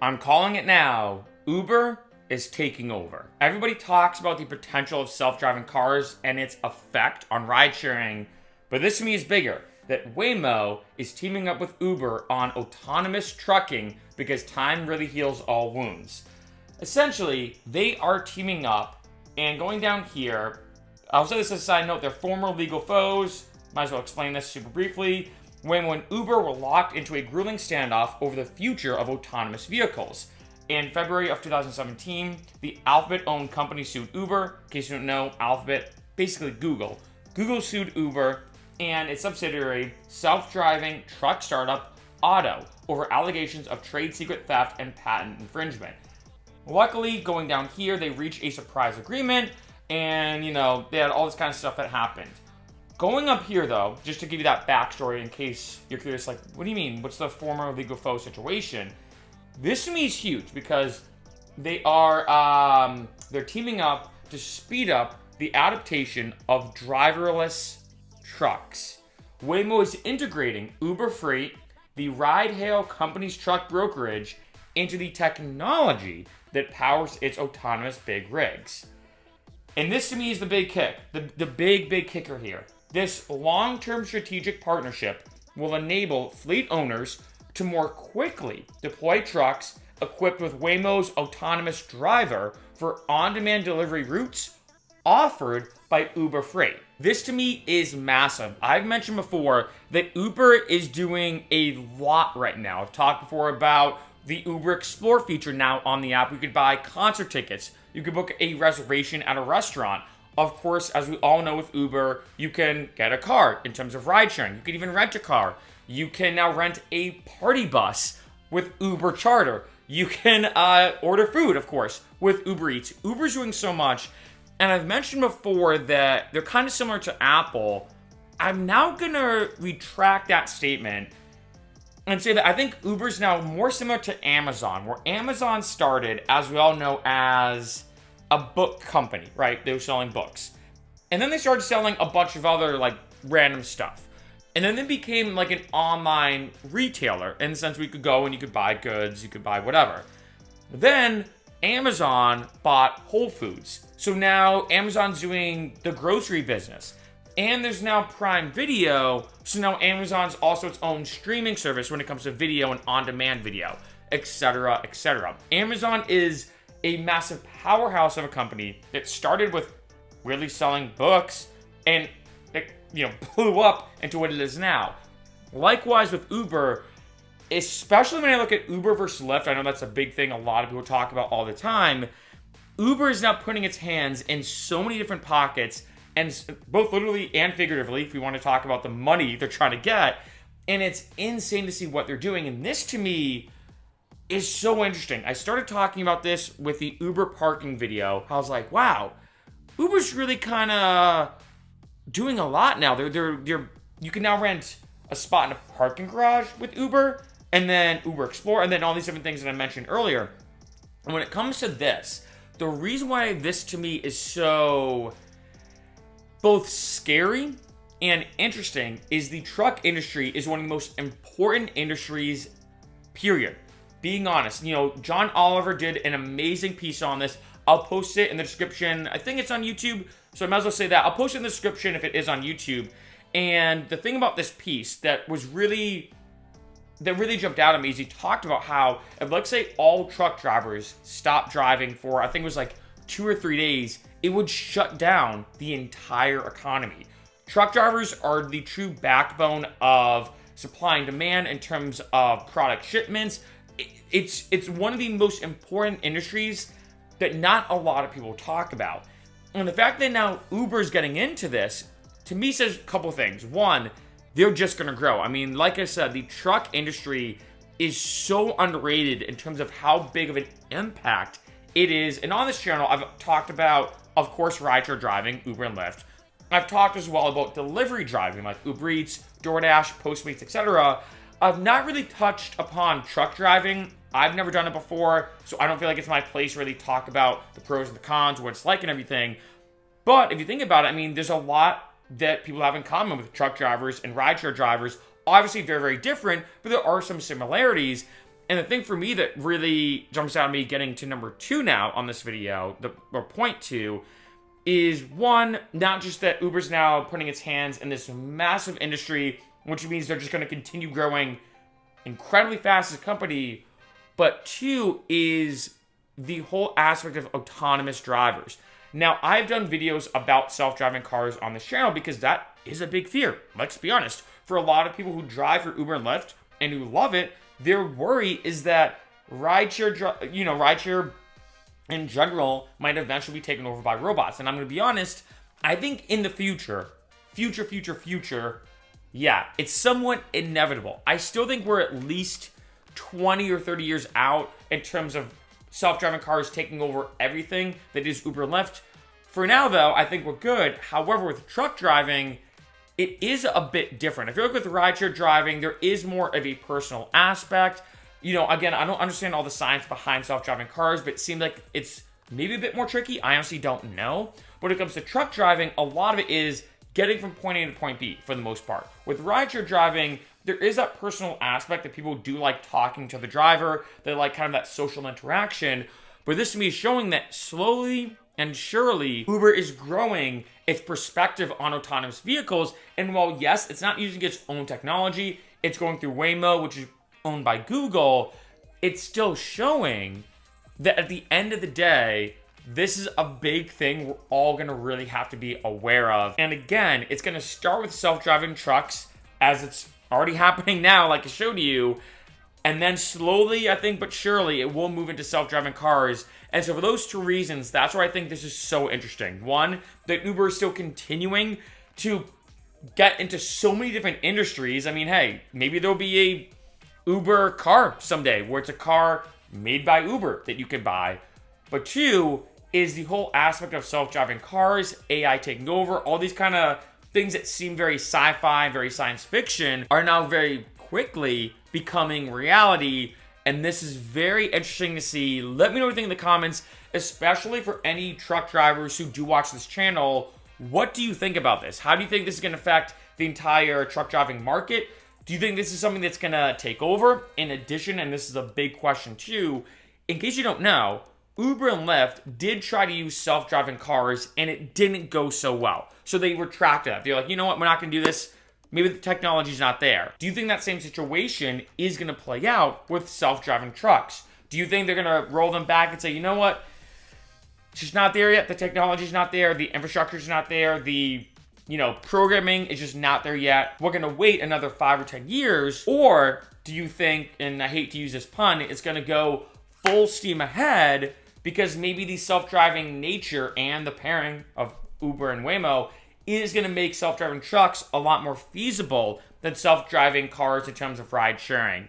I'm calling it now. Uber is taking over. Everybody talks about the potential of self-driving cars and its effect on ride sharing, but this to me is bigger. That Waymo is teaming up with Uber on autonomous trucking because time really heals all wounds. Essentially, they are teaming up and going down here. I'll say this as a side note, they're former legal foes. Might as well explain this super briefly. Waymo and Uber were locked into a grueling standoff over the future of autonomous vehicles. In February of 2017, the Alphabet-owned company sued Uber. In case you don't know, Alphabet, basically Google. Google sued Uber and its subsidiary, self-driving truck startup Otto, over allegations of trade secret theft and patent infringement. Luckily, going down here, they reached a surprise agreement, and, they had all this kind of stuff that happened. Going up here, though, just to give you that backstory in case you're curious, like, what do you mean? What's the former legal foe situation? This to me is huge because they are, they're teaming up to speed up the adaptation of driverless trucks. Waymo is integrating Uber Freight, the ride-hail company's truck brokerage, into the technology that powers its autonomous big rigs. And this to me is the big kick, the big kicker here. This long-term strategic partnership will enable fleet owners to more quickly deploy trucks equipped with Waymo's autonomous driver for on-demand delivery routes offered by Uber Freight. This to me is massive. I've mentioned before that Uber is doing a lot right now. I've talked before about the Uber Explore feature now on the app. You could buy concert tickets. You could book a reservation at a restaurant. Of course, as we all know with Uber, you can get a car in terms of ride sharing. You can even rent a car. You can now rent a party bus with Uber Charter. You can order food, of course, with Uber Eats. Uber's doing so much. And I've mentioned before that they're kind of similar to Apple. I'm now going to retract that statement and say that I think Uber's now more similar to Amazon, where Amazon started, as we all know, as a book company, right? They were selling books. And then they started selling a bunch of other, random stuff. And then they became like an online retailer in the sense where you could go and you could buy goods, you could buy whatever. Then Amazon bought Whole Foods. So now Amazon's doing the grocery business. And there's now Prime Video. So now Amazon's also its own streaming service when it comes to video and on-demand video, etc., etc. Amazon is a massive powerhouse of a company that started with really selling books and it, blew up into what it is now. Likewise with Uber, especially when I look at Uber versus Lyft, I know that's a big thing a lot of people talk about all the time. Uber is now putting its hands in so many different pockets, and both literally and figuratively, if we want to talk about the money they're trying to get, and it's insane to see what they're doing. And this to me is so interesting. I started talking about this with the Uber parking video. I was like, wow, Uber's really kind of doing a lot now. You can now rent a spot in a parking garage with Uber, and then Uber Explore, and then all these different things that I mentioned earlier. And when it comes to this, the reason why this to me is so both scary and interesting is the truck industry is one of the most important industries, period. Being honest, John Oliver did an amazing piece on this. I'll post it in the description. I think it's on YouTube, so I might as well say that. I'll post it in the description if it is on YouTube. And the thing about this piece that really jumped out at me is he talked about how if, let's say, all truck drivers stopped driving for, I think it was 2 or 3 days, it would shut down the entire economy. Truck drivers are the true backbone of supply and demand in terms of product shipments. It's one of the most important industries that not a lot of people talk about. And the fact that now Uber's getting into this, to me, says a couple things. One, they're just going to grow. I mean, like I said, the truck industry is so underrated in terms of how big of an impact it is. And on this channel, I've talked about, of course, rideshare driving, Uber and Lyft. I've talked as well about delivery driving, like Uber Eats, DoorDash, Postmates, etc. I've not really touched upon truck driving. I've never done it before, so I don't feel like it's my place to really talk about the pros and the cons, what it's like and everything. But if you think about it, I mean, there's a lot that people have in common with truck drivers and rideshare drivers. Obviously, very, very different, but there are some similarities. And the thing for me that really jumps out at me getting to number 2 now on this video, or point 2, is one, not just that Uber's now putting its hands in this massive industry, which means they're just going to continue growing incredibly fast as a company, but 2 is the whole aspect of autonomous drivers. Now, I've done videos about self-driving cars on this channel because that is a big fear. Let's be honest. For a lot of people who drive for Uber and Lyft and who love it, their worry is that rideshare in general might eventually be taken over by robots. And I'm going to be honest, I think in the future, yeah, it's somewhat inevitable. I still think we're at least 20 or 30 years out in terms of self-driving cars taking over everything that is Uber and Lyft. For now, though, I think we're good. However, with truck driving, it is a bit different. I feel like with rideshare driving, there is more of a personal aspect. Again, I don't understand all the science behind self-driving cars, but it seems like it's maybe a bit more tricky. I honestly don't know. When it comes to truck driving, a lot of it is getting from point A to point B for the most part. With rideshare driving, there is that personal aspect that people do like talking to the driver. They like kind of that social interaction. But this to me is showing that slowly and surely, Uber is growing its perspective on autonomous vehicles. And while, yes, it's not using its own technology, it's going through Waymo, which is owned by Google, it's still showing that at the end of the day, this is a big thing we're all going to really have to be aware of. And again, it's going to start with self-driving trucks, as it's already happening now, like I showed you. And then slowly, I think, but surely, it will move into self-driving cars. And so for those 2 reasons, that's why I think this is so interesting. One, that Uber is still continuing to get into so many different industries. I mean, hey, maybe there'll be a Uber car someday where it's a car made by Uber that you can buy. But 2 is the whole aspect of self-driving cars, AI taking over, all these kind of things that seem very sci-fi, very science fiction are now very quickly becoming reality. And this is very interesting to see. Let me know what you think in the comments, especially for any truck drivers who do watch this channel. What do you think about this? How do you think this is going to affect the entire truck driving market? Do you think this is something that's going to take over? In addition, and this is a big question too, in case you don't know, Uber and Lyft did try to use self-driving cars and it didn't go so well. So they retracted that. They're like, you know what, we're not going to do this. Maybe the technology's not there. Do you think that same situation is going to play out with self-driving trucks? Do you think they're going to roll them back and say, you know what, it's just not there yet. The technology's not there. The infrastructure's not there. The programming is just not there yet. We're going to wait another 5 or 10 years. Or do you think, and I hate to use this pun, it's going to go full steam ahead because maybe the self-driving nature and the pairing of Uber and Waymo is going to make self-driving trucks a lot more feasible than self-driving cars in terms of ride sharing?